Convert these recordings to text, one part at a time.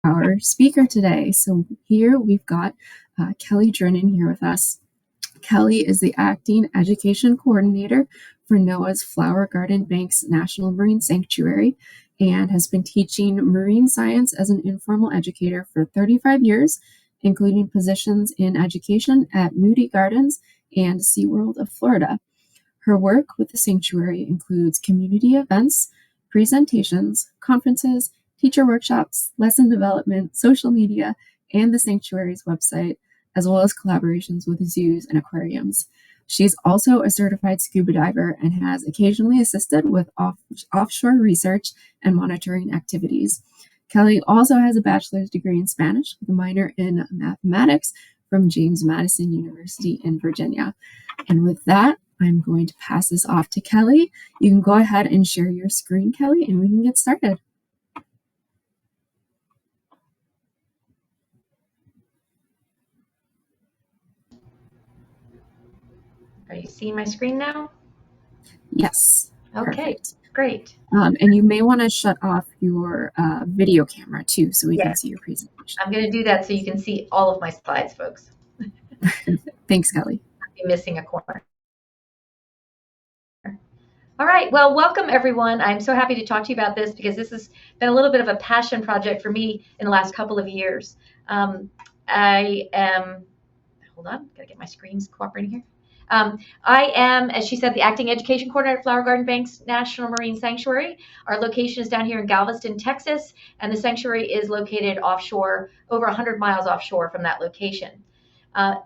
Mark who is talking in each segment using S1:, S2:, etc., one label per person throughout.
S1: our speaker today. So here we've got Kelly Drinnen here with us. Kelly is the Acting Education Coordinator for NOAA's Flower Garden Banks National Marine Sanctuary and has been teaching marine science as an informal educator for 35 years, including positions in education at Moody Gardens and SeaWorld of Florida. Her work with the sanctuary includes community events, presentations, conferences, teacher workshops, lesson development, social media, and the sanctuary's website, as well as collaborations with zoos and aquariums. She's also a certified scuba diver and has occasionally assisted with offshore research and monitoring activities. Kelly also has a bachelor's degree in Spanish with a minor in mathematics from James Madison University in Virginia. And with that, I'm going to pass this off to Kelly. You can go ahead and share your screen, Kelly, and we can get started.
S2: Are you seeing my screen now?
S1: Yes.
S2: Okay, great.
S1: And you may want to shut off your video camera too, so we can see your presentation.
S2: I'm going to do that so you can see all of my slides, folks.
S1: Thanks, Kelly.
S2: I'll be missing a corner. All right, well, welcome everyone. I'm so happy to talk to you about this because this has been a little bit of a passion project for me in the last couple of years. I am, hold on, gotta get my screens cooperating here. I am, as she said, the Acting Education Coordinator at Flower Garden Banks National Marine Sanctuary. Our location is down here in Galveston, Texas, and the sanctuary is located offshore, over 100 miles offshore from that location.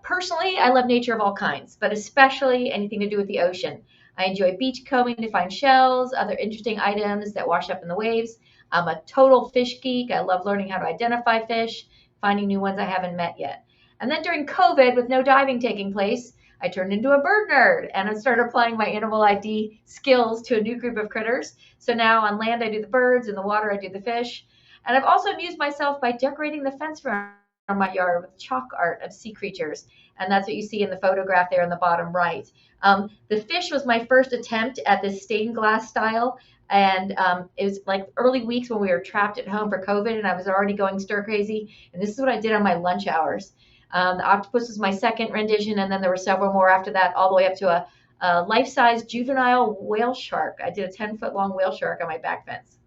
S2: Personally, I love nature of all kinds, but especially anything to do with the ocean. I enjoy beach combing to find shells, other interesting items that wash up in the waves. I'm a total fish geek. I love learning how to identify fish, finding new ones I haven't met yet. And then during COVID, with no diving taking place, I turned into a bird nerd and I started applying my animal ID skills to a new group of critters. So now on land, I do the birds, in the water, I do the fish. And I've also amused myself by decorating the fence around my yard with chalk art of sea creatures. And that's what you see in the photograph there in the bottom right. The fish was my first attempt at this stained glass style. And it was like early weeks when we were trapped at home for COVID and I was already going stir crazy. And this is what I did on my lunch hours. The octopus was my second rendition, and then there were several more after that, all the way up to a life-size juvenile whale shark. I did a 10-foot long whale shark on my back fence.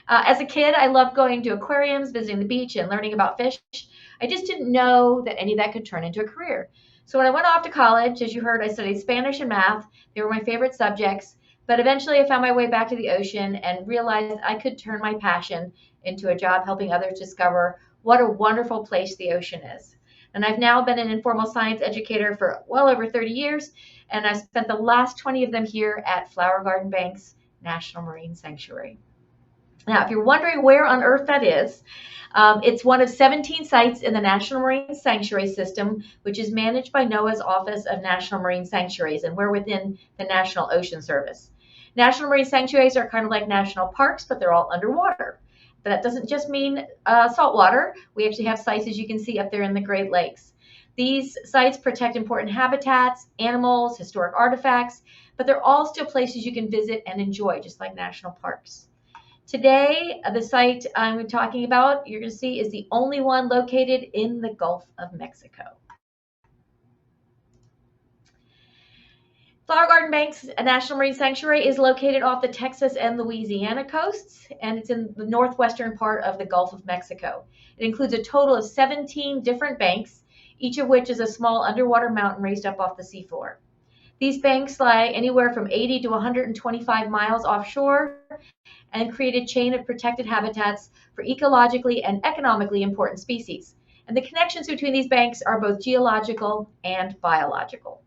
S2: As a kid, I loved going to aquariums, visiting the beach, and learning about fish. I just didn't know that any of that could turn into a career. So when I went off to college, as you heard, I studied Spanish and math. They were my favorite subjects. But eventually I found my way back to the ocean and realized I could turn my passion into a job helping others discover what a wonderful place the ocean is. And I've now been an informal science educator for well over 30 years, and I've spent the last 20 of them here at Flower Garden Banks National Marine Sanctuary. Now, if you're wondering where on earth that is, it's one of 17 sites in the National Marine Sanctuary System, which is managed by NOAA's Office of National Marine Sanctuaries, and we're within the National Ocean Service. National Marine Sanctuaries are kind of like national parks, but they're all underwater. But that doesn't just mean saltwater. We actually have sites, as you can see, up there in the Great Lakes. These sites protect important habitats, animals, historic artifacts, but they're all still places you can visit and enjoy, just like national parks. Today, the site I'm talking about, you're going to see, is the only one located in the Gulf of Mexico. Flower Garden Banks National Marine Sanctuary is located off the Texas and Louisiana coasts, and it's in the northwestern part of the Gulf of Mexico. It includes a total of 17 different banks, each of which is a small underwater mountain raised up off the seafloor. These banks lie anywhere from 80 to 125 miles offshore and create a chain of protected habitats for ecologically and economically important species. And the connections between these banks are both geological and biological.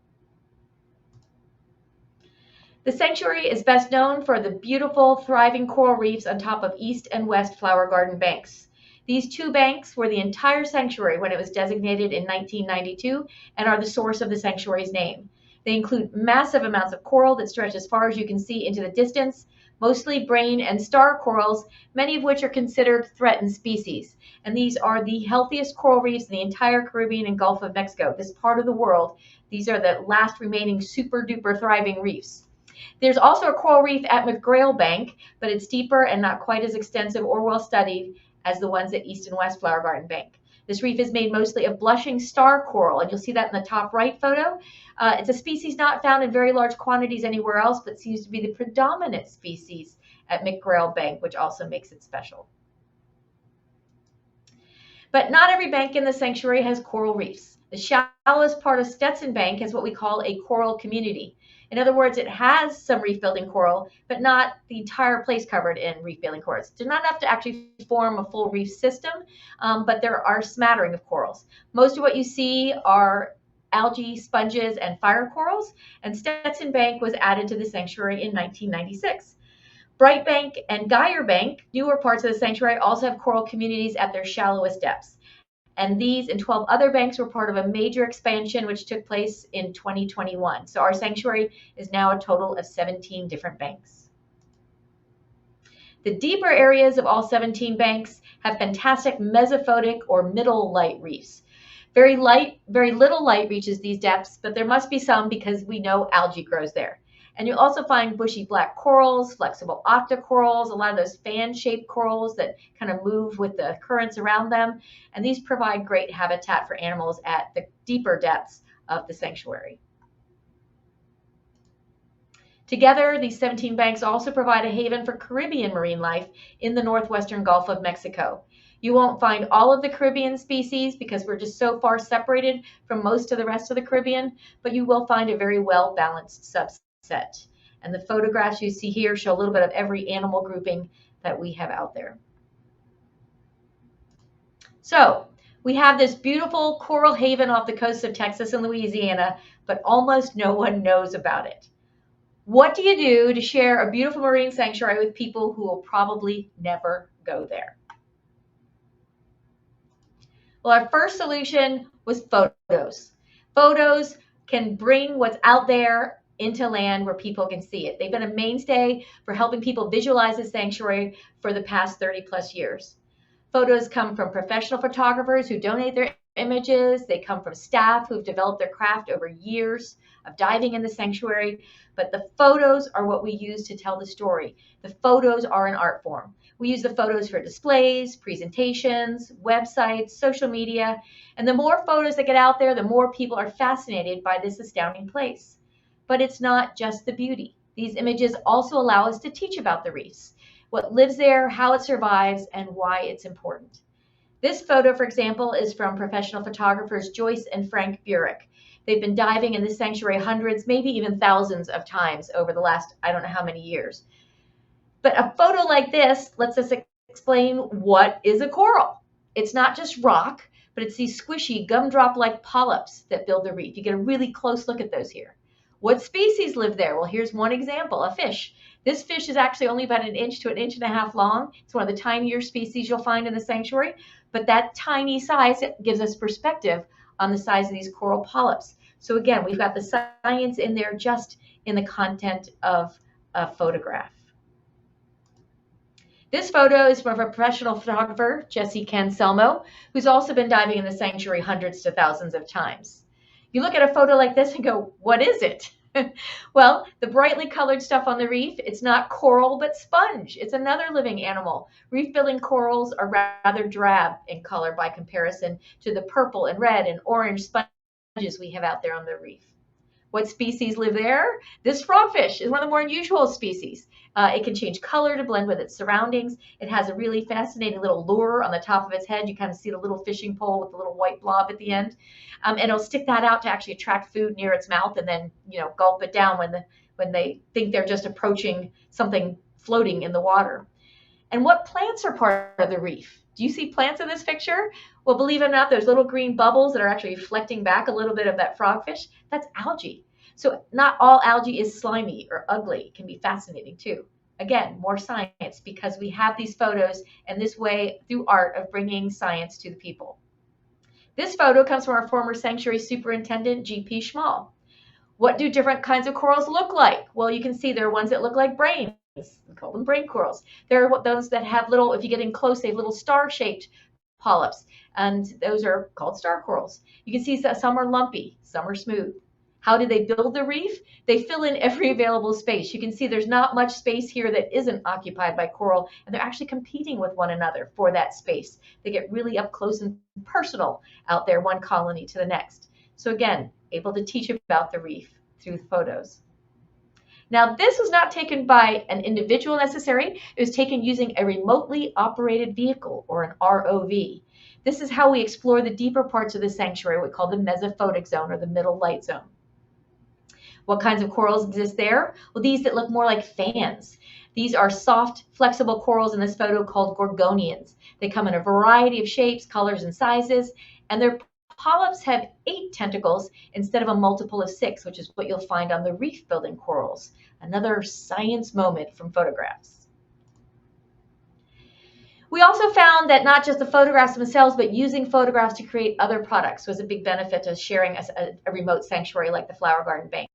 S2: The sanctuary is best known for the beautiful, thriving coral reefs on top of East and West Flower Garden Banks. These two banks were the entire sanctuary when it was designated in 1992 and are the source of the sanctuary's name. They include massive amounts of coral that stretch as far as you can see into the distance, mostly brain and star corals, many of which are considered threatened species. And these are the healthiest coral reefs in the entire Caribbean and Gulf of Mexico, this part of the world. These are the last remaining super duper thriving reefs. There's also a coral reef at McGrail Bank, but it's deeper and not quite as extensive or well studied as the ones at East and West Flower Garden Bank. This reef is made mostly of blushing star coral, and you'll see that in the top right photo. It's a species not found in very large quantities anywhere else, but seems to be the predominant species at McGrail Bank, which also makes it special. But not every bank in the sanctuary has coral reefs. The shallowest part of Stetson Bank has what we call a coral community. In other words, it has some reef building coral, but not the entire place covered in reef building corals. There's not enough to actually form a full reef system, but there are a smattering of corals. Most of what you see are algae, sponges, and fire corals, and Stetson Bank was added to the sanctuary in 1996. Bright Bank and Geyer Bank, newer parts of the sanctuary, also have coral communities at their shallowest depths. And these and 12 other banks were part of a major expansion which took place in 2021. So our sanctuary is now a total of 17 different banks. The deeper areas of all 17 banks have fantastic mesophotic or middle light reefs. Very little light reaches these depths, but there must be some because we know algae grows there. And you'll also find bushy black corals, flexible octocorals, a lot of those fan-shaped corals that kind of move with the currents around them. And these provide great habitat for animals at the deeper depths of the sanctuary. Together, these 17 banks also provide a haven for Caribbean marine life in the northwestern Gulf of Mexico. You won't find all of the Caribbean species because we're just so far separated from most of the rest of the Caribbean, but you will find a very well-balanced subset. And the photographs you see here show a little bit of every animal grouping that we have out there. So we have this beautiful coral haven off the coast of Texas and Louisiana, but almost no one knows about it. What do you do to share a beautiful marine sanctuary with people who will probably never go there? Well, our first solution was photos. Photos can bring what's out there into land where people can see it. They've been a mainstay for helping people visualize the sanctuary for the past 30 plus years. Photos come from professional photographers who donate their images. They come from staff who've developed their craft over years of diving in the sanctuary. But the photos are what we use to tell the story. The photos are an art form. We use the photos for displays, presentations, websites, social media. And the more photos that get out there, the more people are fascinated by this astounding place. But it's not just the beauty. These images also allow us to teach about the reefs, what lives there, how it survives, and why it's important. This photo, for example, is from professional photographers Joyce and Frank Burek. They've been diving in this sanctuary hundreds, maybe even thousands of times over the last, I don't know how many years. But a photo like this lets us explain what is a coral. It's not just rock, but it's these squishy gumdrop-like polyps that build the reef. You get a really close look at those here. What species live there? Well, here's one example, a fish. This fish is actually only about 1 inch to 1.5 inches long. It's one of the tinier species you'll find in the sanctuary, but that tiny size gives us perspective on the size of these coral polyps. So again, we've got the science in there just in the content of a photograph. This photo is from a professional photographer, Jesse Canselmo, who's also been diving in the sanctuary hundreds to thousands of times. You look at a photo like this and go, what is it? Well, the brightly colored stuff on the reef, it's not coral, but sponge. It's another living animal. Reef-building corals are rather drab in color by comparison to the purple and red and orange sponges we have out there on the reef. What species live there? This frogfish is one of the more unusual species. It can change color to blend with its surroundings. It has a really fascinating little lure on the top of its head. You kind of see the little fishing pole with the little white blob at the end. And it'll stick that out to actually attract food near its mouth and then, gulp it down when they think they're just approaching something floating in the water. And what plants are part of the reef? Do you see plants in this picture? Well, believe it or not, there's little green bubbles that are actually reflecting back a little bit of that frogfish. That's algae. So not all algae is slimy or ugly. It can be fascinating too. Again, more science because we have these photos and this way through art of bringing science to the people. This photo comes from our former sanctuary superintendent, G.P. Schmall. What do different kinds of corals look like? Well, you can see there are ones that look like brains. We call them brain corals. There are those that have little, if you get in close, they have little star-shaped polyps, and those are called star corals. You can see some are lumpy, some are smooth. How do they build the reef? They fill in every available space. You can see there's not much space here that isn't occupied by coral, and they're actually competing with one another for that space. They get really up close and personal out there, one colony to the next. So again, able to teach about the reef through photos. Now, this was not taken by an individual necessarily. It was taken using a remotely operated vehicle, or an ROV. This is how we explore the deeper parts of the sanctuary, what we call the mesophotic zone, or the middle light zone. What kinds of corals exist there? Well, these that look more like fans. These are soft, flexible corals in this photo called gorgonians. They come in a variety of shapes, colors, and sizes, and their polyps have 8 tentacles instead of a multiple of 6, which is what you'll find on the reef-building corals. Another science moment from photographs. We also found that not just the photographs themselves, but using photographs to create other products was a big benefit to sharing a remote sanctuary like the Flower Garden Banks.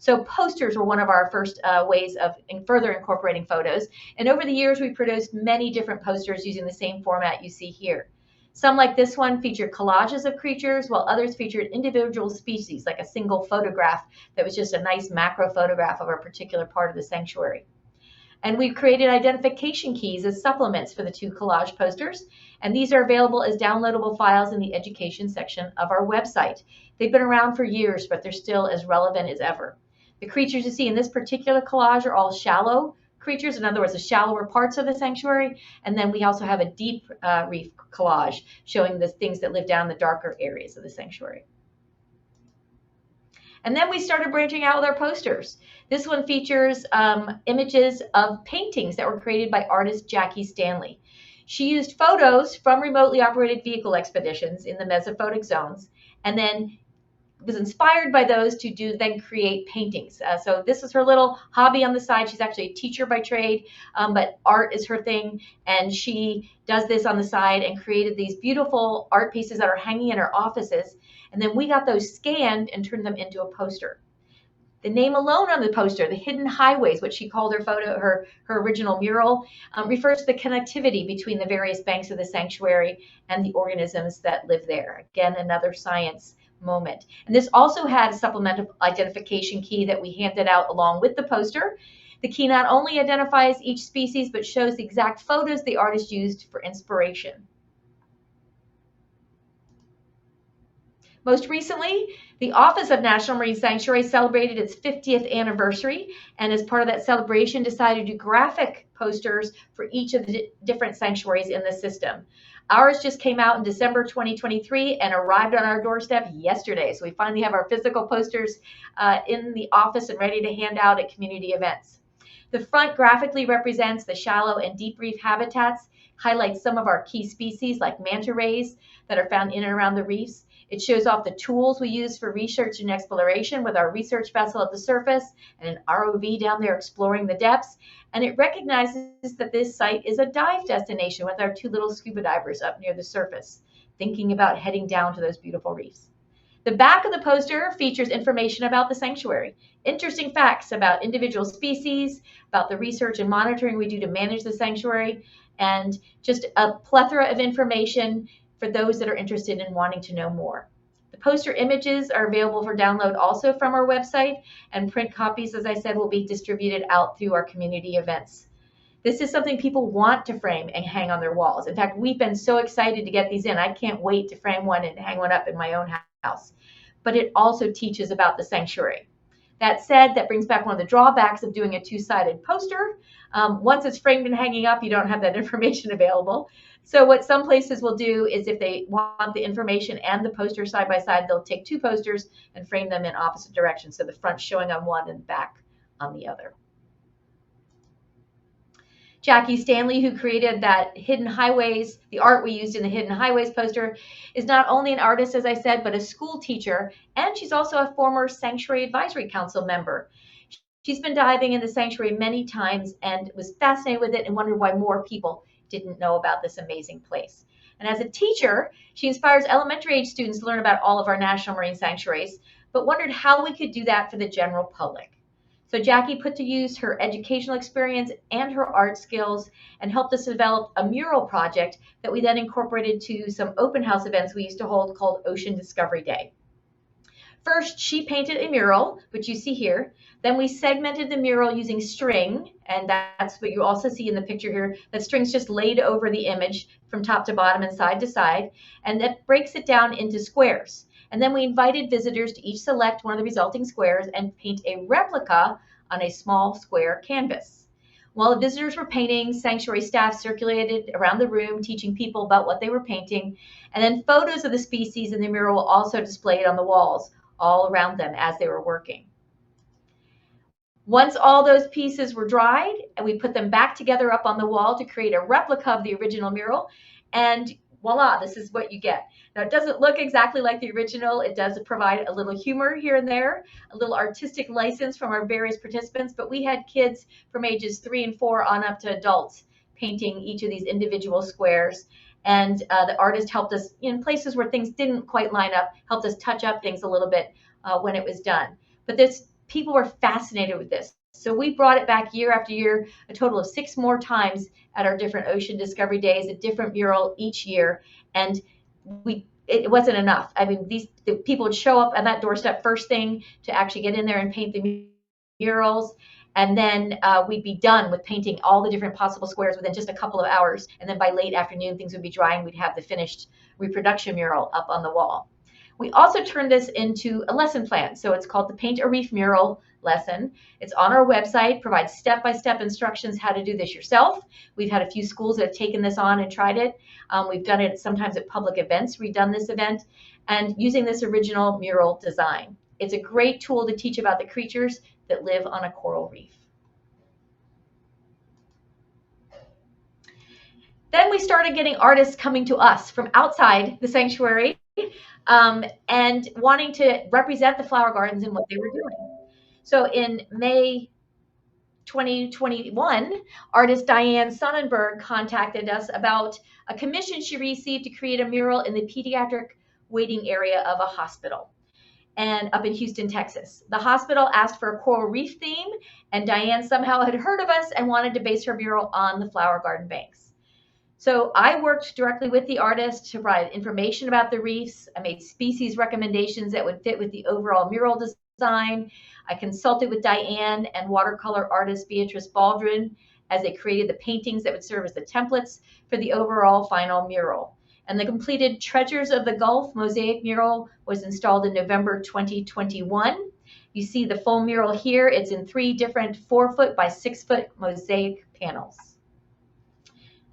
S2: So posters were one of our first ways of further incorporating photos. And over the years, we produced many different posters using the same format you see here. Some, like this one, featured collages of creatures, while others featured individual species, like a single photograph that was just a nice macro photograph of a particular part of the sanctuary. And we created identification keys as supplements for the 2 collage posters. And these are available as downloadable files in the education section of our website. They've been around for years, but they're still as relevant as ever. The creatures you see in this particular collage are all shallow creatures, in other words, the shallower parts of the sanctuary. And then we also have a deep reef collage showing the things that live down the darker areas of the sanctuary. And then we started branching out with our posters. This one features images of paintings that were created by artist Jackie Stanley. She used photos from remotely operated vehicle expeditions in the mesophotic zones, and then was inspired by those to then create paintings. So this is her little hobby on the side. She's actually a teacher by trade, but art is her thing. And she does this on the side and created these beautiful art pieces that are hanging in her offices. And then we got those scanned and turned them into a poster. The name alone on the poster, the hidden highways, what she called her photo, her original mural, refers to the connectivity between the various banks of the sanctuary and the organisms that live there. Again, another science moment. And this also had a supplemental identification key that we handed out along with the poster. The key not only identifies each species, but shows the exact photos the artist used for inspiration. Most recently, the Office of National Marine Sanctuary celebrated its 50th anniversary, and as part of that celebration, decided to do graphic posters for each of the different sanctuaries in the system. Ours just came out in December 2023 and arrived on our doorstep yesterday. So we finally have our physical posters in the office and ready to hand out at community events. The front graphically represents the shallow and deep reef habitats, highlights some of our key species like manta rays that are found in and around the reefs. It shows off the tools we use for research and exploration with our research vessel at the surface and an ROV down there exploring the depths. And it recognizes that this site is a dive destination with our 2 little scuba divers up near the surface, thinking about heading down to those beautiful reefs. The back of the poster features information about the sanctuary, interesting facts about individual species, about the research and monitoring we do to manage the sanctuary, and just a plethora of information for those that are interested in wanting to know more. The poster images are available for download also from our website, and print copies, as I said, will be distributed out through our community events. This is something people want to frame and hang on their walls. In fact, we've been so excited to get these in. I can't wait to frame one and hang one up in my own house. But it also teaches about the sanctuary. That said, that brings back one of the drawbacks of doing a 2-sided poster. Once it's framed and hanging up, you don't have that information available. So what some places will do is if they want the information and the poster side by side, they'll take 2 posters and frame them in opposite directions. So the front showing on one and the back on the other. Jackie Stanley, who created that Hidden Highways, the art we used in the Hidden Highways poster, is not only an artist, as I said, but a school teacher, and she's also a former Sanctuary Advisory Council member. She's been diving in the sanctuary many times and was fascinated with it and wondered why more people didn't know about this amazing place. And as a teacher, she inspires elementary age students to learn about all of our national marine sanctuaries, but wondered how we could do that for the general public. So Jackie put to use her educational experience and her art skills and helped us develop a mural project that we then incorporated to some open house events we used to hold called Ocean Discovery Day. First, she painted a mural, which you see here. Then we segmented the mural using string, and that's what you also see in the picture here. That string's just laid over the image from top to bottom and side to side, and that breaks it down into squares. And then we invited visitors to each select one of the resulting squares and paint a replica on a small square canvas. While the visitors were painting, sanctuary staff circulated around the room, teaching people about what they were painting, and then photos of the species in the mural were also displayed on the walls all around them as they were working. Once all those pieces were dried, and we put them back together up on the wall to create a replica of the original mural, and voila, this is what you get. Now, it doesn't look exactly like the original. It does provide a little humor here and there, a little artistic license from our various participants, but we had kids from ages 3 and 4 on up to adults painting each of these individual squares. And the artist helped us in places where things didn't quite line up, helped us touch up things a little bit when it was done. But people were fascinated with this. So we brought it back year after year, a total of 6 more times at our different ocean discovery days, a different mural each year. And it wasn't enough. I mean, the people would show up at that doorstep first thing to actually get in there and paint the murals. And then we'd be done with painting all the different possible squares within just a couple of hours. And then by late afternoon, things would be dry and we'd have the finished reproduction mural up on the wall. We also turned this into a lesson plan. So it's called the Paint a Reef Mural lesson. It's on our website, provides step-by-step instructions how to do this yourself. We've had a few schools that have taken this on and tried it. We've done it sometimes at public events, redone this event, and using this original mural design. It's a great tool to teach about the creatures that live on a coral reef. Then we started getting artists coming to us from outside the sanctuary and wanting to represent the flower gardens in what they were doing. So in May 2021, artist Diane Sonnenberg contacted us about a commission she received to create a mural in the pediatric waiting area of a hospital and up in Houston, Texas. The hospital asked for a coral reef theme, and Diane somehow had heard of us and wanted to base her mural on the flower garden banks. So I worked directly with the artist to provide information about the reefs. I made species recommendations that would fit with the overall mural design. I consulted with Diane and watercolor artist Beatrice Baldwin as they created the paintings that would serve as the templates for the overall final mural. And the completed Treasures of the Gulf mosaic mural was installed in November 2021. You see the full mural here. It's in 3 different 4-foot by 6-foot mosaic panels.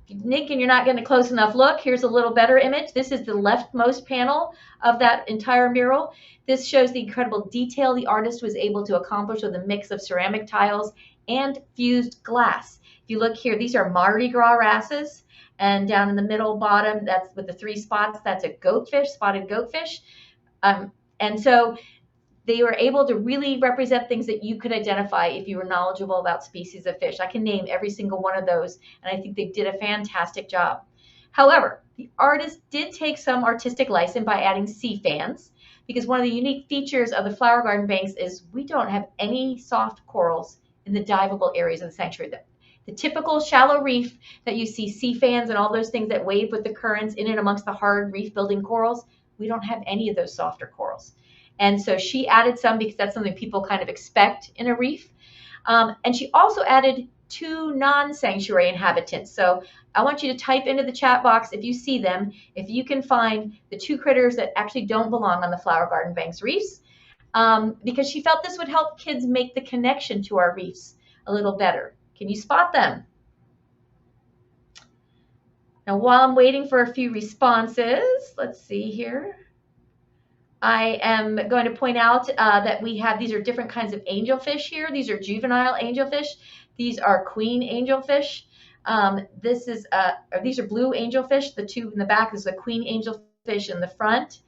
S2: Nick, and you're not getting a close enough look, here's a little better image. This is the leftmost panel of that entire mural. This shows the incredible detail the artist was able to accomplish with a mix of ceramic tiles and fused glass. If you look here, these are Mardi Gras wrasses, and down in the middle bottom, that's with the 3 spots, that's a goatfish, spotted goatfish. And so they were able to really represent things that you could identify if you were knowledgeable about species of fish. I can name every single one of those, and I think they did a fantastic job. However, the artist did take some artistic license by adding sea fans, because one of the unique features of the flower garden banks is we don't have any soft corals in the diveable areas of the sanctuary. The typical shallow reef that you see sea fans and all those things that wave with the currents in and amongst the hard reef building corals, we don't have any of those softer corals. And so she added some because that's something people kind of expect in a reef. And she also added 2 non-sanctuary inhabitants. So I want you to type into the chat box if you see them, if you can find the 2 critters that actually don't belong on the Flower Garden Banks reefs, because she felt this would help kids make the connection to our reefs a little better. Can you spot them? Now, while I'm waiting for a few responses, let's see here. I am going to point out that we have, these are different kinds of angelfish here. These are juvenile angelfish. These are queen angelfish. These are blue angelfish. The 2 in the back is the queen angelfish in the front.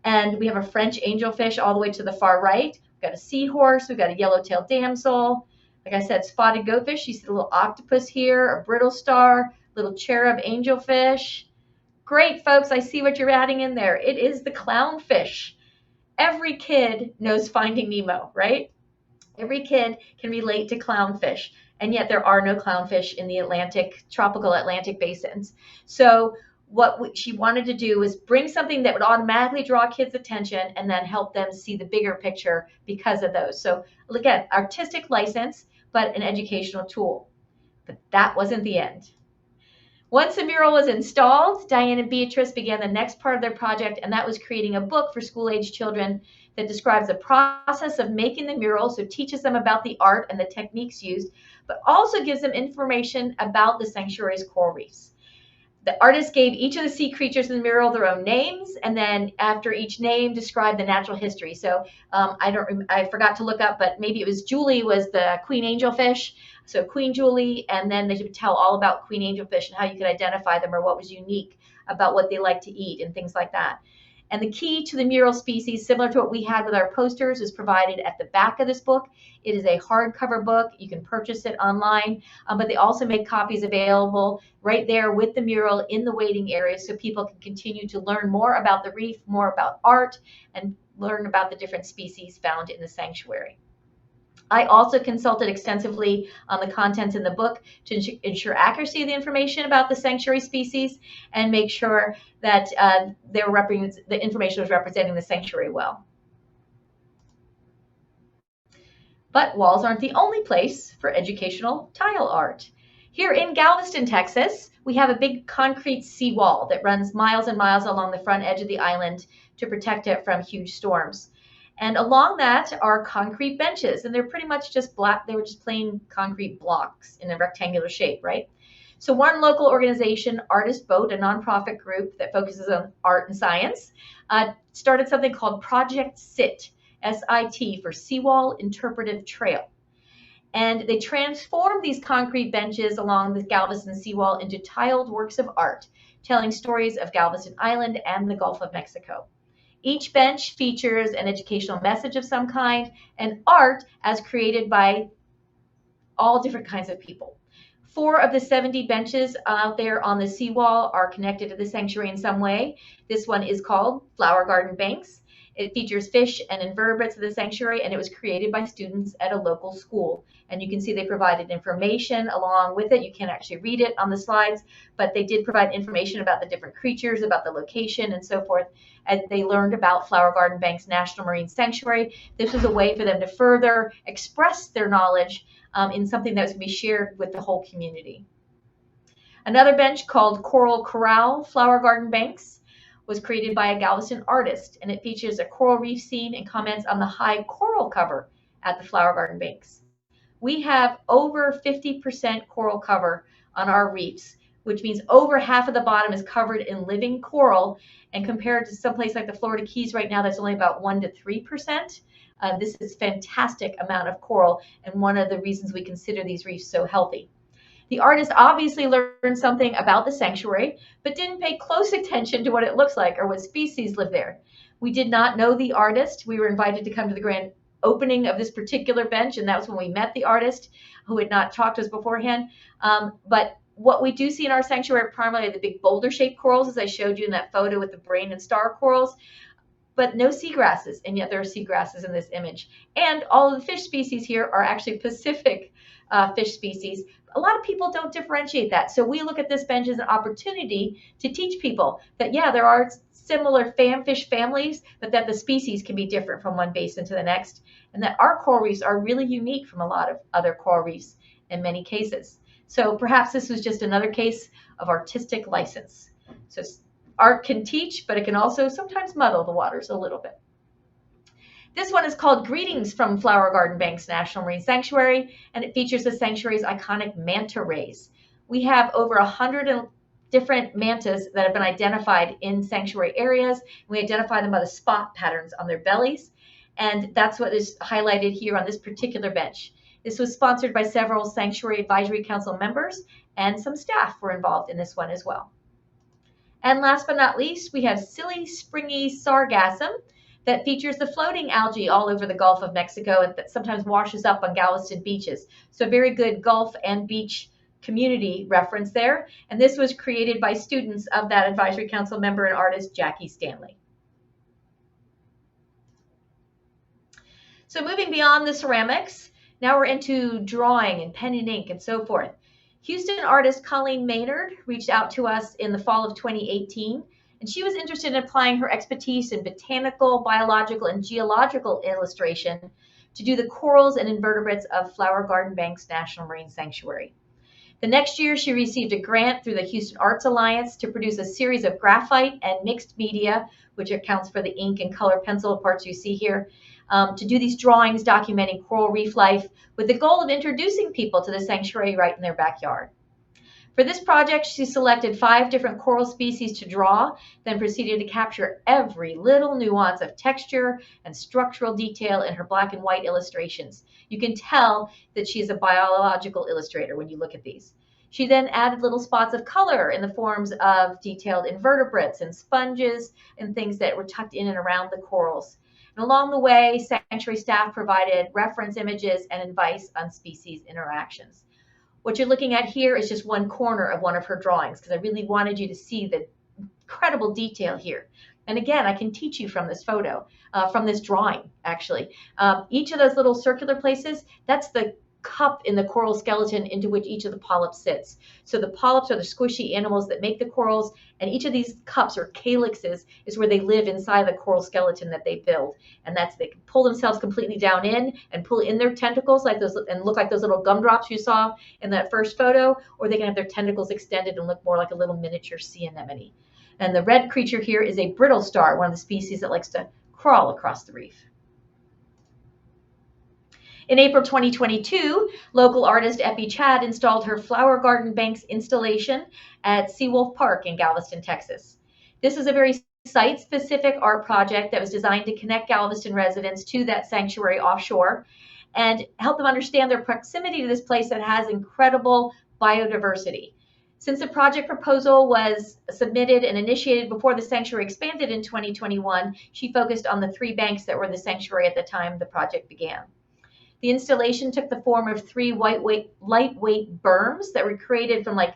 S2: And we have a French angelfish all the way to the far right. We've got a seahorse. We've got a yellow-tailed damsel. Like I said, spotted goatfish. You see the little octopus here, a brittle star, little cherub angelfish. Great, folks. I see what you're adding in there. It is the clownfish. Every kid knows Finding Nemo, right? Every kid can relate to clownfish, and yet there are no clownfish in the tropical Atlantic basins. So what she wanted to do was bring something that would automatically draw kids' attention and then help them see the bigger picture because of those. So again, artistic license, but an educational tool. But that wasn't the end. Once the mural was installed, Diane and Beatrice began the next part of their project, and that was creating a book for school-age children that describes the process of making the mural, so teaches them about the art and the techniques used, but also gives them information about the sanctuary's coral reefs. The artist gave each of the sea creatures in the mural their own names, and then after each name described the natural history. So I forgot to look up, but maybe it was Julie was the queen angelfish. So Queen Julie, and then they would tell all about queen angelfish and how you could identify them or what was unique about what they like to eat and things like that. And the key to the mural species, similar to what we had with our posters, is provided at the back of this book. It is a hardcover book. You can purchase it online, but they also make copies available right there with the mural in the waiting area so people can continue to learn more about the reef, more about art, and learn about the different species found in the sanctuary. I also consulted extensively on the contents in the book to ensure accuracy of the information about the sanctuary species and make sure that the information was representing the sanctuary well. But walls aren't the only place for educational tile art. Here in Galveston, Texas, we have a big concrete seawall that runs miles and miles along the front edge of the island to protect it from huge storms. And along that are concrete benches, and they're pretty much just black. They were just plain concrete blocks in a rectangular shape, right? So one local organization, Artist Boat, a nonprofit group that focuses on art and science, started something called Project SIT, S-I-T, for Seawall Interpretive Trail. And they transformed these concrete benches along the Galveston seawall into tiled works of art, telling stories of Galveston Island and the Gulf of Mexico. Each bench features an educational message of some kind and art as created by all different kinds of people. 4 of the 70 benches out there on the seawall are connected to the sanctuary in some way. This one is called Flower Garden Banks. It features fish and invertebrates of the sanctuary, and it was created by students at a local school. And you can see they provided information along with it. You can't actually read it on the slides, but they did provide information about the different creatures, about the location, and so forth, as they learned about Flower Garden Banks National Marine Sanctuary. This was a way for them to further express their knowledge in something that was going to be shared with the whole community. Another bench called Coral Corral Flower Garden Banks was created by a Galveston artist, and it features a coral reef scene and comments on the high coral cover at the Flower Garden Banks. We have over 50% coral cover on our reefs, which means over half of the bottom is covered in living coral, and compared to someplace like the Florida Keys right now, that's only about 1 to 3%. This is a fantastic amount of coral, and one of the reasons we consider these reefs so healthy. The artist obviously learned something about the sanctuary, but didn't pay close attention to what it looks like or what species live there. We did not know the artist. We were invited to come to the grand opening of this particular bench, and that was when we met the artist, who had not talked to us beforehand. But what we do see in our sanctuary are primarily the big boulder-shaped corals, as I showed you in that photo with the brain and star corals, but no seagrasses, and yet there are seagrasses in this image. And all of the fish species here are actually Pacific fish species. A lot of people don't differentiate that. So we look at this bench as an opportunity to teach people that, yeah, there are similar fish families, but that the species can be different from one basin to the next, and that our coral reefs are really unique from a lot of other coral reefs in many cases. So perhaps this was just another case of artistic license. So art can teach, but it can also sometimes muddle the waters a little bit. This one is called Greetings from Flower Garden Banks National Marine Sanctuary, and it features the sanctuary's iconic manta rays. We have over 100 different mantas that have been identified in sanctuary areas. We identify them by the spot patterns on their bellies, and that's what is highlighted here on this particular bench. This was sponsored by several Sanctuary Advisory Council members, and some staff were involved in this one as well. And last but not least, we have Silly Springy Sargassum that features the floating algae all over the Gulf of Mexico and that sometimes washes up on Galveston beaches. So a very good Gulf and beach community reference there. And this was created by students of that Advisory Council member and artist, Jackie Stanley. So moving beyond the ceramics, now we're into drawing and pen and ink and so forth. Houston artist Colleen Maynard reached out to us in the fall of 2018, and she was interested in applying her expertise in botanical, biological, and geological illustration to do the corals and invertebrates of Flower Garden Banks National Marine Sanctuary. The next year, she received a grant through the Houston Arts Alliance to produce a series of graphite and mixed media, which accounts for the ink and color pencil parts you see here, to do these drawings documenting coral reef life with the goal of introducing people to the sanctuary right in their backyard. For this project, she selected 5 different coral species to draw, then proceeded to capture every little nuance of texture and structural detail in her black and white illustrations. You can tell that she is a biological illustrator when you look at these. She then added little spots of color in the forms of detailed invertebrates and sponges and things that were tucked in and around the corals. And along the way, sanctuary staff provided reference images and advice on species interactions. What you're looking at here is just one corner of one of her drawings because I really wanted you to see the incredible detail here. And again, I can teach you from this photo, from this drawing, actually. Each of those little circular places, that's the cup in the coral skeleton into which each of the polyps sits. So the polyps are the squishy animals that make the corals, and each of these cups or calyxes is where they live inside the coral skeleton that they build. And that's, they can pull themselves completely down in and pull in their tentacles like those and look like those little gumdrops you saw in that first photo, or they can have their tentacles extended and look more like a little miniature sea anemone. And the red creature here is a brittle star, one of the species that likes to crawl across the reef. In April 2022, local artist Epi Chad installed her Flower Garden Banks installation at Seawolf Park in Galveston, Texas. This is a very site-specific art project that was designed to connect Galveston residents to that sanctuary offshore and help them understand their proximity to this place that has incredible biodiversity. Since the project proposal was submitted and initiated before the sanctuary expanded in 2021, she focused on the 3 banks that were the sanctuary at the time the project began. The installation took the form of 3 lightweight berms that were created from like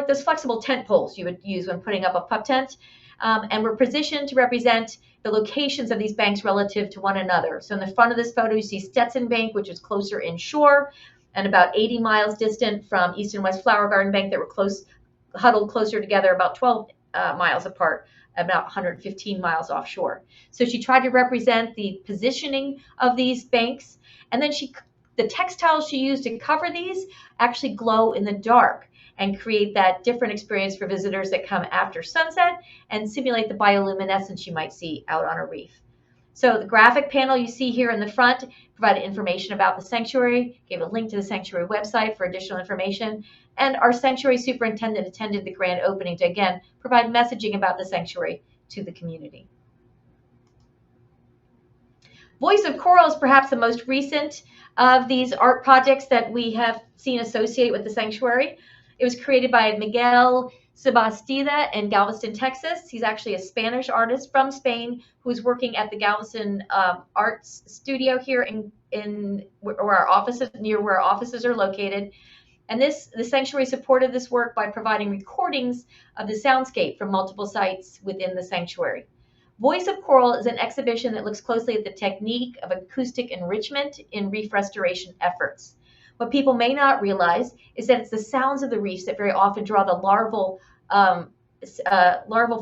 S2: those flexible tent poles you would use when putting up a pup tent, and were positioned to represent the locations of these banks relative to one another. So in the front of this photo, you see Stetson Bank, which is closer inshore, and about 80 miles distant from East and West Flower Garden Bank that were huddled closer together, about 12 miles apart, about 115 miles offshore. So she tried to represent the positioning of these banks, and then the textiles she used to cover these actually glow in the dark and create that different experience for visitors that come after sunset and simulate the bioluminescence you might see out on a reef. So the graphic panel you see here in the front provided information about the sanctuary, gave a link to the sanctuary website for additional information, and our sanctuary superintendent attended the grand opening to, again, provide messaging about the sanctuary to the community. Voice of Coral is perhaps the most recent of these art projects that we have seen associate with the sanctuary. It was created by Miguel Sebastida in Galveston, Texas. He's actually a Spanish artist from Spain who's working at the Galveston Arts Studio here in where our offices, near where our offices are located. And the sanctuary supported this work by providing recordings of the soundscape from multiple sites within the sanctuary. Voice of Coral is an exhibition that looks closely at the technique of acoustic enrichment in reef restoration efforts. What people may not realize is that it's the sounds of the reefs that very often draw the larval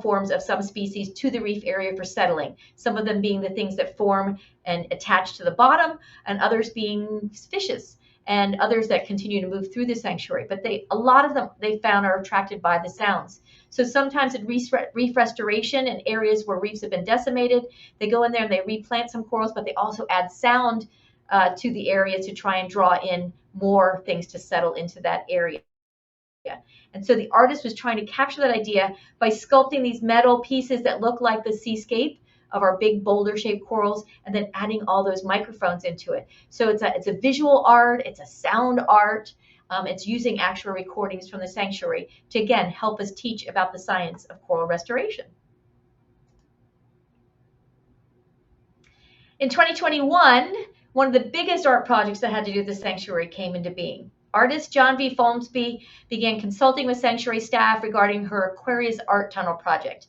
S2: forms of some species to the reef area for settling, some of them being the things that form and attach to the bottom, and others being fishes, and others that continue to move through the sanctuary. But a lot of them they found are attracted by the sounds. So sometimes in reef restoration in areas where reefs have been decimated, they go in there and they replant some corals, but they also add sound to the area to try and draw in more things to settle into that area. And so the artist was trying to capture that idea by sculpting these metal pieces that look like the seascape of our big boulder-shaped corals, and then adding all those microphones into it. So it's a visual art, it's a sound art, it's using actual recordings from the sanctuary to, again, help us teach about the science of coral restoration. In 2021, one of the biggest art projects that had to do with the sanctuary came into being. Artist John V. Folmsby began consulting with sanctuary staff regarding her Aquarius Art Tunnel project.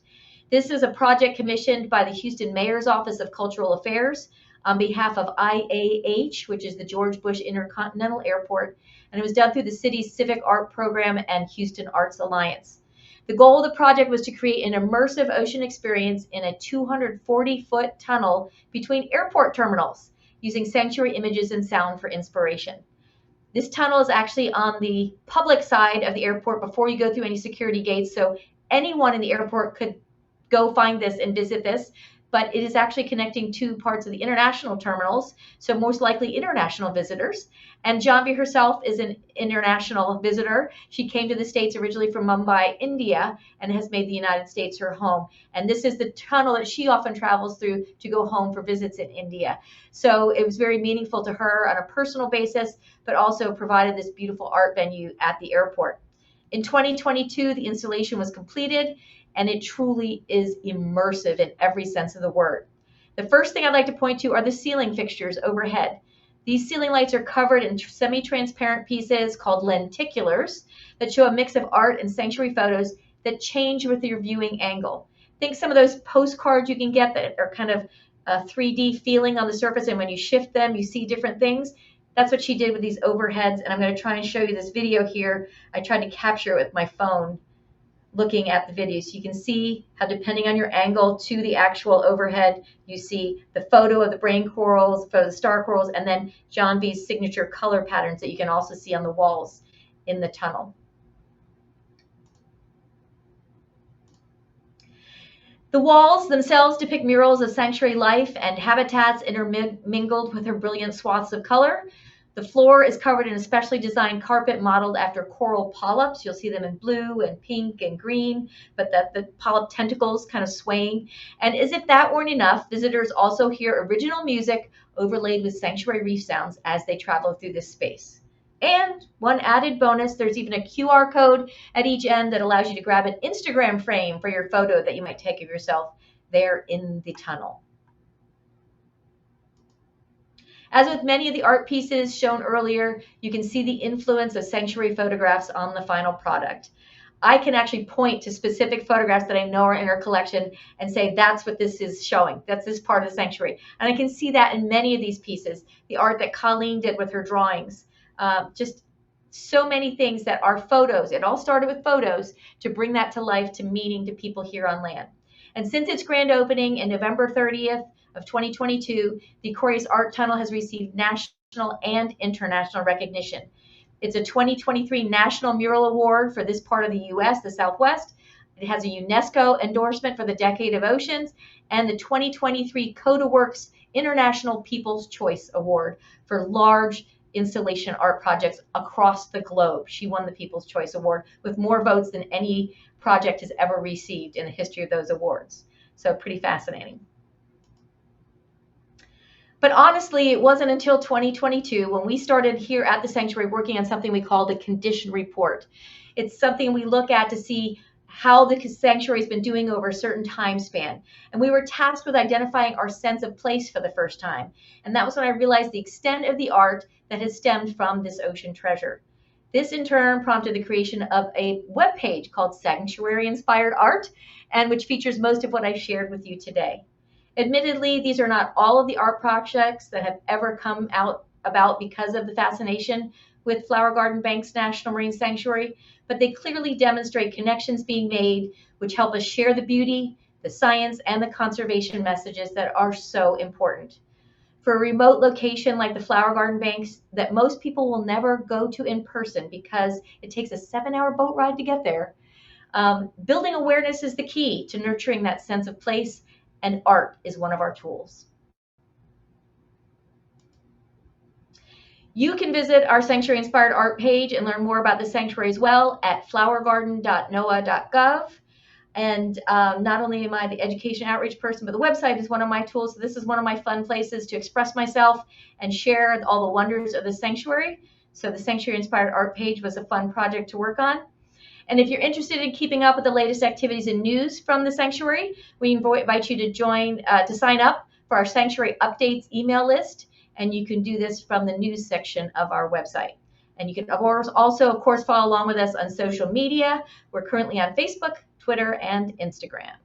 S2: This is a project commissioned by the Houston Mayor's Office of Cultural Affairs on behalf of IAH, which is the George Bush Intercontinental Airport, and it was done through the city's Civic Art Program and Houston Arts Alliance. The goal of the project was to create an immersive ocean experience in a 240-foot tunnel between airport terminals, using sanctuary images and sound for inspiration. This tunnel is actually on the public side of the airport before you go through any security gates, so anyone in the airport could go find this and visit this, but it is actually connecting two parts of the international terminals, so most likely international visitors. And Janvi herself is an international visitor. She came to the States originally from Mumbai, India, and has made the United States her home. And this is the tunnel that she often travels through to go home for visits in India. So it was very meaningful to her on a personal basis, but also provided this beautiful art venue at the airport. In 2022, the installation was completed, and it truly is immersive in every sense of the word. The first thing I'd like to point to are the ceiling fixtures overhead. These ceiling lights are covered in semi-transparent pieces called lenticulars that show a mix of art and sanctuary photos that change with your viewing angle. Think some of those postcards you can get that are kind of a 3D feeling on the surface, and when you shift them, you see different things. That's what she did with these overheads, and I'm going to try and show you this video here. I tried to capture it with my phone looking at the video, so you can see how depending on your angle to the actual overhead, you see the photo of the brain corals, the photo of the star corals, and then Janvi's signature color patterns that you can also see on the walls in the tunnel. The walls themselves depict murals of sanctuary life and habitats intermingled with her brilliant swaths of color. The floor is covered in a specially designed carpet modeled after coral polyps. You'll see them in blue and pink and green, but the polyp tentacles kind of swaying. And as if that weren't enough, visitors also hear original music overlaid with sanctuary reef sounds as they travel through this space. And one added bonus, there's even a QR code at each end that allows you to grab an Instagram frame for your photo that you might take of yourself there in the tunnel. As with many of the art pieces shown earlier, you can see the influence of sanctuary photographs on the final product. I can actually point to specific photographs that I know are in her collection and say that's what this is showing. That's this part of the sanctuary. And I can see that in many of these pieces. The art that Colleen did with her drawings. Just so many things that are photos. It all started with photos to bring that to life, to meaning to people here on land. And since its grand opening in November 30th of 2022, the Aquarius Art Tunnel has received national and international recognition. It's a 2023 National Mural Award for this part of the U.S., the Southwest. It has a UNESCO endorsement for the Decade of Oceans and the 2023 CodaWorks International People's Choice Award for large installation art projects across the globe. She won the People's Choice Award with more votes than any project has ever received in the history of those awards. So pretty fascinating. But honestly, it wasn't until 2022 when we started here at the sanctuary working on something we call the condition report. It's something we look at to see how the sanctuary has been doing over a certain time span. And we were tasked with identifying our sense of place for the first time. And that was when I realized the extent of the art that has stemmed from this ocean treasure. This in turn prompted the creation of a webpage called Sanctuary Inspired Art, and which features most of what I've shared with you today. Admittedly, these are not all of the art projects that have ever come out about because of the fascination with Flower Garden Banks National Marine Sanctuary, but they clearly demonstrate connections being made which help us share the beauty, the science, and the conservation messages that are so important. For a remote location like the Flower Garden Banks that most people will never go to in person because it takes a 7-hour boat ride to get there, building awareness is the key to nurturing that sense of place, and art is one of our tools. You can visit our Sanctuary Inspired Art page and learn more about the sanctuary as well at flowergarden.noaa.gov. And not only am I the education outreach person, but the website is one of my tools. So this is one of my fun places to express myself and share all the wonders of the sanctuary. So the Sanctuary Inspired Art page was a fun project to work on. And if you're interested in keeping up with the latest activities and news from the sanctuary, we invite you to sign up for our Sanctuary Updates email list. And you can do this from the news section of our website. And you can also, of course, follow along with us on social media. We're currently on Facebook, Twitter, and Instagram.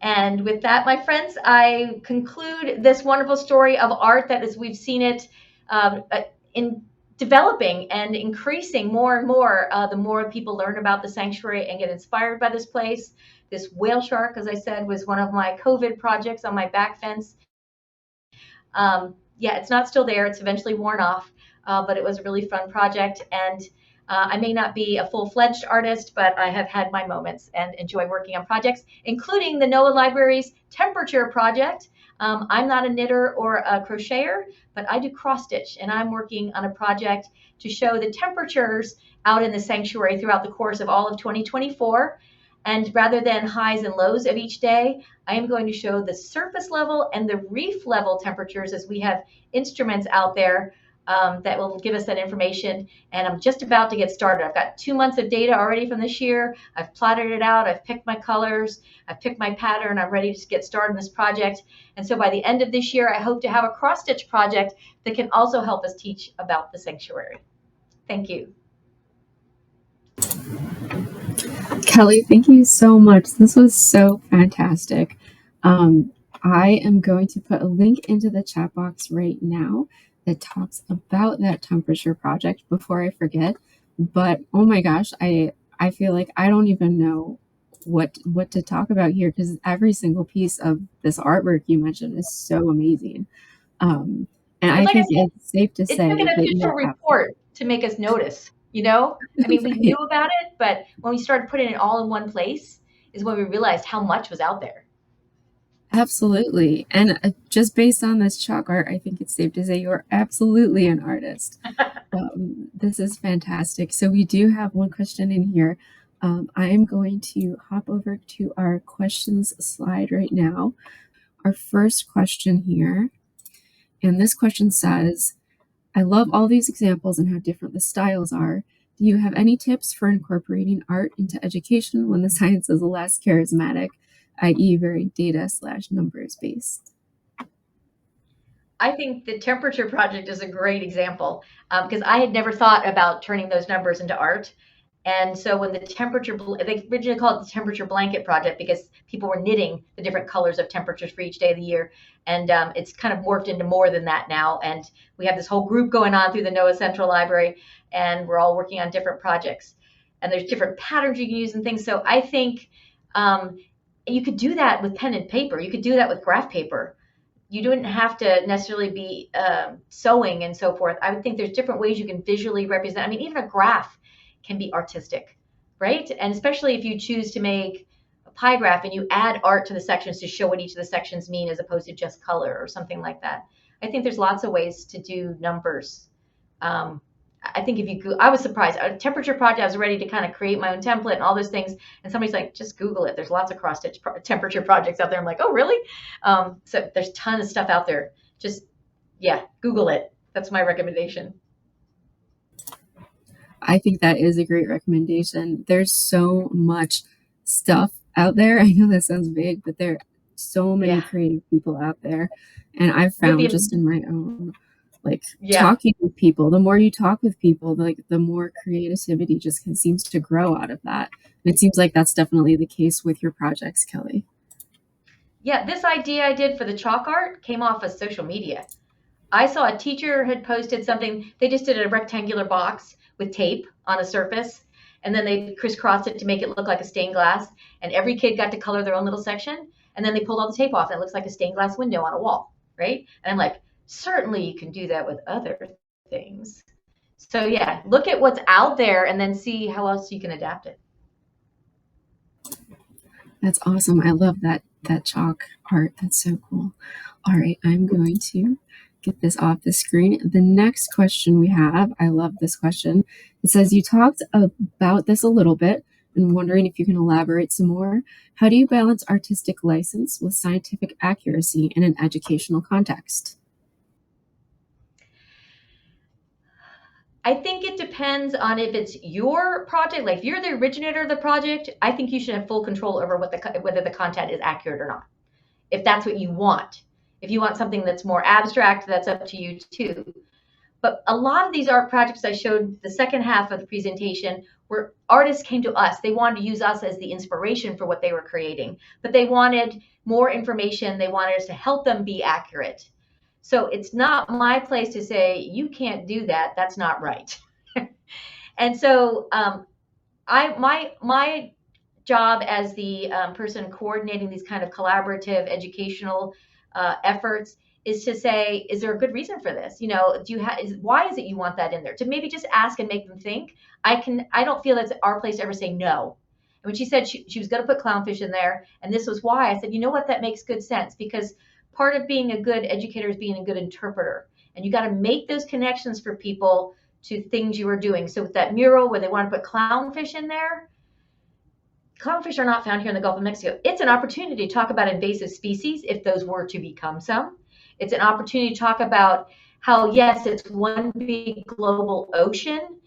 S2: And with that, my friends, I conclude this wonderful story of art that as we've seen it in developing and increasing more and more, the more people learn about the sanctuary and get inspired by this place. This whale shark, as I said, was one of my COVID projects on my back fence. Yeah, it's not still there. It's eventually worn off, but it was a really fun project. And I may not be a full-fledged artist, but I have had my moments and enjoy working on projects, including the NOAA Library's temperature project. I'm not a knitter or a crocheter, but I do cross stitch, and I'm working on a project to show the temperatures out in the sanctuary throughout the course of all of 2024. And rather than highs and lows of each day, I am going to show the surface level and the reef level temperatures as we have instruments out there that will give us that information. And I'm just about to get started. I've got 2 months of data already from this year. I've plotted it out. I've picked my colors. I've picked my pattern. I'm ready to get started in this project. And so by the end of this year, I hope to have a cross-stitch project that can also help us teach about the sanctuary. Thank you.
S1: Kelly, thank you so much. This was so fantastic. I am going to put a link into the chat box right now that talks about that temperature project before I forget. But oh my gosh, I feel like I don't even know what to talk about here because every single piece of this artwork you mentioned is so amazing. And
S2: And
S1: I
S2: like I
S1: think
S2: said,
S1: it's safe to
S2: it took
S1: say
S2: an
S1: that
S2: official
S1: you're absolutely
S2: report to make us notice, you know? I mean, we knew
S1: right.
S2: about it, but when we started putting it all in one place is when we realized how much was out there.
S1: Absolutely. And just based on this chalk art, I think it's safe to say you're absolutely an artist. This is fantastic. So we do have one question in here. I am going to hop over to our questions slide right now. Our first question here, and this question says, I love all these examples and how different the styles are. Do you have any tips for incorporating art into education when the science is less charismatic, i.e., very data/numbers based?
S2: I think the temperature project is a great example because I had never thought about turning those numbers into art. And so when the temperature, they originally called it the temperature blanket project because people were knitting the different colors of temperatures for each day of the year. And it's kind of morphed into more than that now. And we have this whole group going on through the NOAA Central Library, and we're all working on different projects. And there's different patterns you can use and things. So I think you could do that with pen and paper. You could do that with graph paper. You don't have to necessarily be sewing and so forth. I would think there's different ways you can visually represent. I mean, even a graph can be artistic, right? And especially if you choose to make a pie graph and you add art to the sections to show what each of the sections mean as opposed to just color or something like that. I think there's lots of ways to do numbers. I think if you, I was surprised. A temperature project, I was ready to kind of create my own template and all those things. And somebody's like, just Google it. There's lots of cross stitch temperature projects out there. I'm like, oh, really? So there's a ton of stuff out there. Just, yeah, Google it. That's my recommendation.
S1: I think that is a great recommendation. There's so much stuff out there. I know that sounds big, but there are so many
S2: Yeah.
S1: creative people out there. And I've
S2: Would
S1: found
S2: be,
S1: just in my own, like
S2: yeah.
S1: talking with people, the more you talk with people, like the more creativity just seems to grow out of that. And it seems like that's definitely the case with your projects, Kelly.
S2: Yeah. This idea I did for the chalk art came off of social media. I saw a teacher had posted something. They just did a rectangular box with tape on a surface, and then they crisscrossed it to make it look like a stained glass. And every kid got to color their own little section. And then they pulled all the tape off, and it looks like a stained glass window on a wall, right? And I'm like, certainly you can do that with other things. So yeah, look at what's out there and then see how else you can adapt it.
S1: That's awesome. I love that chalk art. That's so cool. All right, I'm going to get this off the screen. The next question we have, I love this question. It says, you talked about this a little bit and wondering if you can elaborate some more. How do you balance artistic license with scientific accuracy in an educational context?
S2: I think it depends on if it's your project. Like if you're the originator of the project, I think you should have full control over whether the content is accurate or not. If that's what you want. If you want something that's more abstract, that's up to you too. But a lot of these art projects I showed the second half of the presentation where artists came to us. They wanted to use us as the inspiration for what they were creating, but they wanted more information. They wanted us to help them be accurate. So it's not my place to say, you can't do that. That's not right. And so my job as the person coordinating these kind of collaborative educational efforts is to say, is there a good reason for this? You know, why is it you want that in there? To maybe just ask and make them think. I don't feel it's our place to ever say no. And when she said she was going to put clownfish in there, and this was why, I said, you know what, that makes good sense, because part of being a good educator is being a good interpreter. And you got to make those connections for people to things you are doing. So with that mural where they want to put clownfish in there, clownfish are not found here in the Gulf of Mexico. It's an opportunity to talk about invasive species if those were to become some. It's an opportunity to talk about how, yes, it's one big global ocean,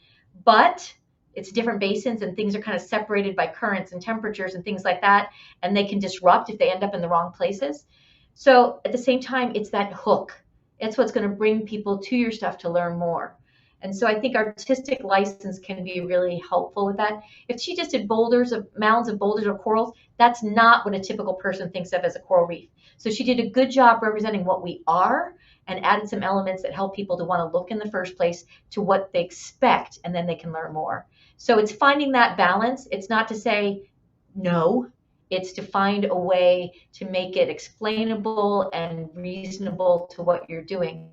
S2: but it's different basins and things are kind of separated by currents and temperatures and things like that, and they can disrupt if they end up in the wrong places. So at the same time, it's that hook. It's what's going to bring people to your stuff to learn more. And so I think artistic license can be really helpful with that. If she just did mounds of boulders or corals, that's not what a typical person thinks of as a coral reef. So she did a good job representing what we are and added some elements that help people to want to look in the first place to what they expect, and then they can learn more. So it's finding that balance. It's not to say no, it's to find a way to make it explainable and reasonable to what you're doing.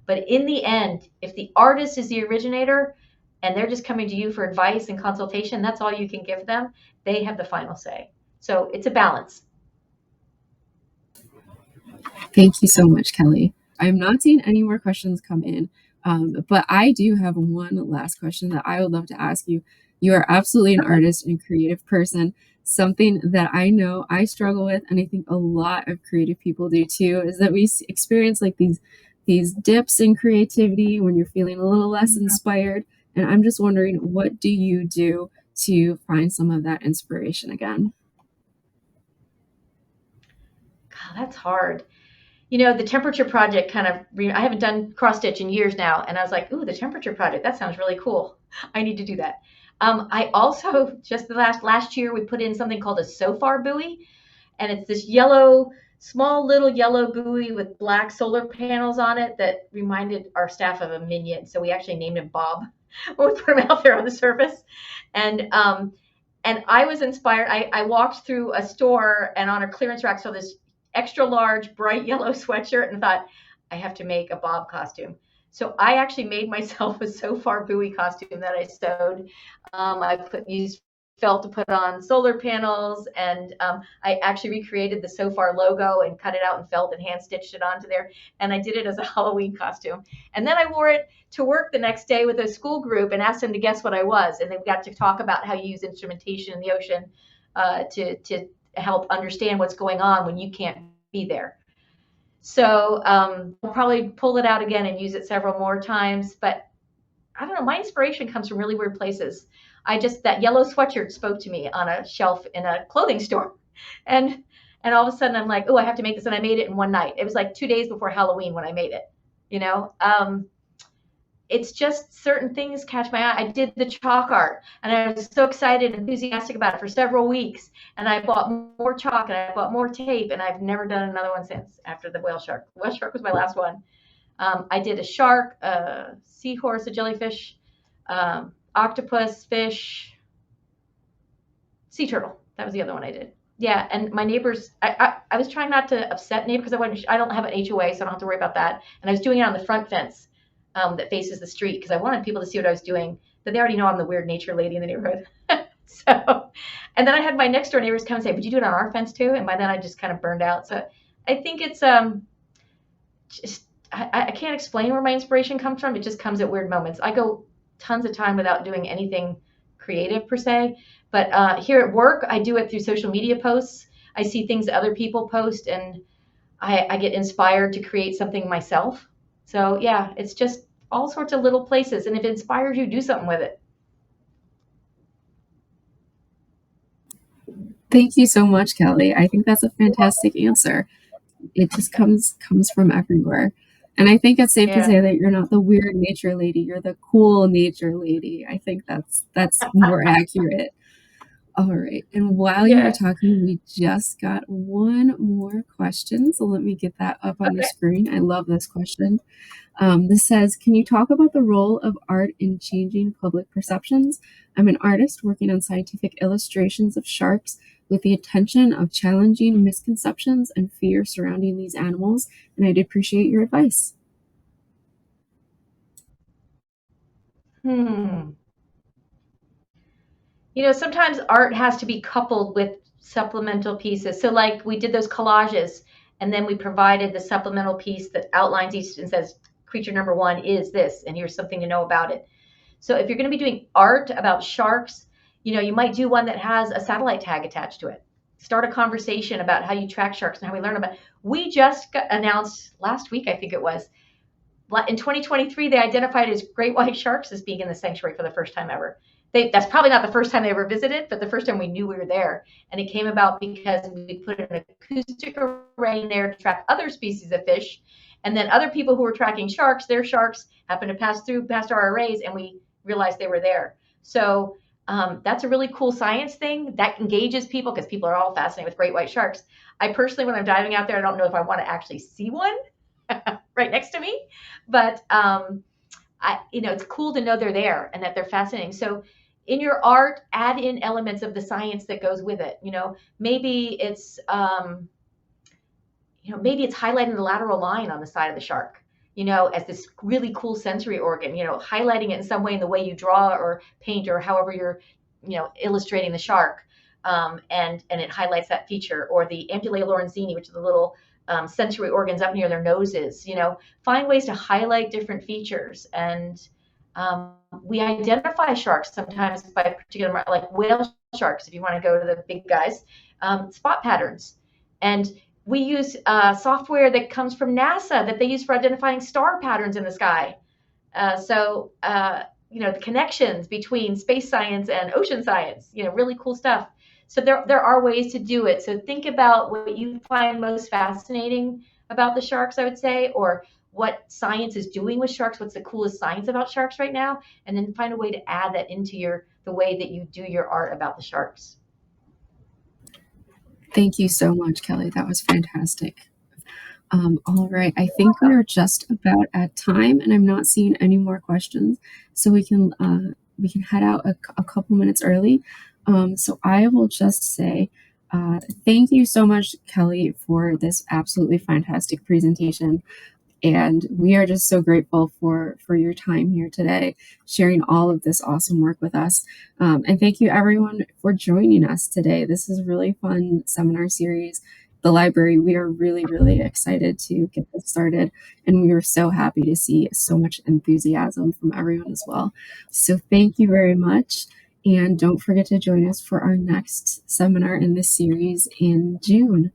S2: But in the end, if the artist is the originator and they're just coming to you for advice and consultation, that's all you can give them. They have the final say. So it's a balance.
S1: Thank you so much, Kelly. I'm not seeing any more questions come in, but I do have one last question that I would love to ask you. You are absolutely an artist and creative person. Something that I know I struggle with, and I think a lot of creative people do too, is that we experience like these dips in creativity when you're feeling a little less inspired. And I'm just wondering, what do you do to find some of that inspiration again?
S2: God, that's hard. You know, the temperature project kind of, I haven't done cross stitch in years now. And I was like, ooh, the temperature project, that sounds really cool. I need to do that. I also, just the last year, we put in something called a SOFAR buoy. And it's this small little yellow buoy with black solar panels on it that reminded our staff of a minion. So we actually named him Bob when we put him out there on the surface. And I was inspired. I walked through a store and on a clearance rack saw this extra large, bright yellow sweatshirt and thought, I have to make a Bob costume. So I actually made myself a SOFAR buoy costume that I sewed. I used felt to put on solar panels, and I actually recreated the SOFAR logo and cut it out in felt and hand stitched it onto there. And I did it as a Halloween costume. And then I wore it to work the next day with a school group and asked them to guess what I was. And they got to talk about how you use instrumentation in the ocean to help understand what's going on when you can't be there. So I'll probably pull it out again and use it several more times. But I don't know, my inspiration comes from really weird places. That yellow sweatshirt spoke to me on a shelf in a clothing store. And all of a sudden I'm like, oh, I have to make this. And I made it in one night. It was like 2 days before Halloween when I made it, you know? It's just certain things catch my eye. I did the chalk art and I was so excited and enthusiastic about it for several weeks. And I bought more chalk and I bought more tape, and I've never done another one since after the whale shark. The whale shark was my last one. I did a shark, a seahorse, a jellyfish, octopus, fish, sea turtle. That was the other one I did. Yeah, and my neighbors, I was trying not to upset neighbors because I don't have an HOA, so I don't have to worry about that. And I was doing it on the front fence that faces the street because I wanted people to see what I was doing. But they already know I'm the weird nature lady in the neighborhood. So, and then I had my next door neighbors come and say, would you do it on our fence too? And by then I just kind of burned out. So I think it's just, I can't explain where my inspiration comes from. It just comes at weird moments. I go tons of time without doing anything creative per se. But here at work, I do it through social media posts. I see things that other people post, and I get inspired to create something myself. So yeah, it's just all sorts of little places. And if it inspires you, do something with it.
S1: Thank you so much, Kelly. I think that's a fantastic answer. It just comes from everywhere. And I think it's safe to
S2: Yeah.
S1: say that you're not the weird nature lady, you're the cool nature lady. I think that's more accurate. All right. And while you were
S2: Yeah.
S1: talking, we just got one more question. So let me get that up on the
S2: Okay.
S1: screen. I love this question. This says, can you talk about the role of art in changing public perceptions? I'm an artist working on scientific illustrations of sharks with the intention of challenging misconceptions and fear surrounding these animals, and I'd appreciate your advice.
S2: Hmm. Sometimes art has to be coupled with supplemental pieces. So, like, we did those collages, and then we provided the supplemental piece that outlines each and says, creature number one is this, and here's something to know about it. So, if you're going to be doing art about sharks, you might do one that has a satellite tag attached to it. Start a conversation about how you track sharks and how we learn about it. We just announced last week, I think it was, in 2023, they identified as great white sharks as being in the sanctuary for the first time ever. That's probably not the first time they ever visited, but the first time we knew we were there. And it came about because we put an acoustic array in there to track other species of fish. And then other people who were tracking sharks, their sharks happened to pass past our arrays, and we realized they were there. So that's a really cool science thing that engages people because people are all fascinated with great white sharks. I personally, when I'm diving out there, I don't know if I want to actually see one right next to me, but it's cool to know they're there and that they're fascinating. So in your art, add in elements of the science that goes with it. Maybe it's highlighting the lateral line on the side of the shark, as this really cool sensory organ, highlighting it in some way in the way you draw or paint or however you're, illustrating the shark. And it highlights that feature, or the ampullae lorenzini, which are the little sensory organs up near their noses. Find ways to highlight different features. And we identify sharks sometimes by particular, like whale sharks, if you want to go to the big guys, spot patterns. And we use software that comes from NASA that they use for identifying star patterns in the sky. The connections between space science and ocean science, really cool stuff. So there are ways to do it. So think about what you find most fascinating about the sharks, I would say, or what science is doing with sharks. What's the coolest science about sharks right now? And then find a way to add that into the way that you do your art about the sharks.
S1: Thank you so much, Kelly. That was fantastic. All right, I
S2: You're
S1: think we
S2: welcome.
S1: are just about at time, and I'm not seeing any more questions, so we can head out a couple minutes early. So I will just say thank you so much, Kelly, for this absolutely fantastic presentation. And we are just so grateful for your time here today, sharing all of this awesome work with us. And thank you everyone for joining us today. This is a really fun seminar series. The library, we are really, really excited to get this started. And we were so happy to see so much enthusiasm from everyone as well. So thank you very much. And don't forget to join us for our next seminar in this series in June.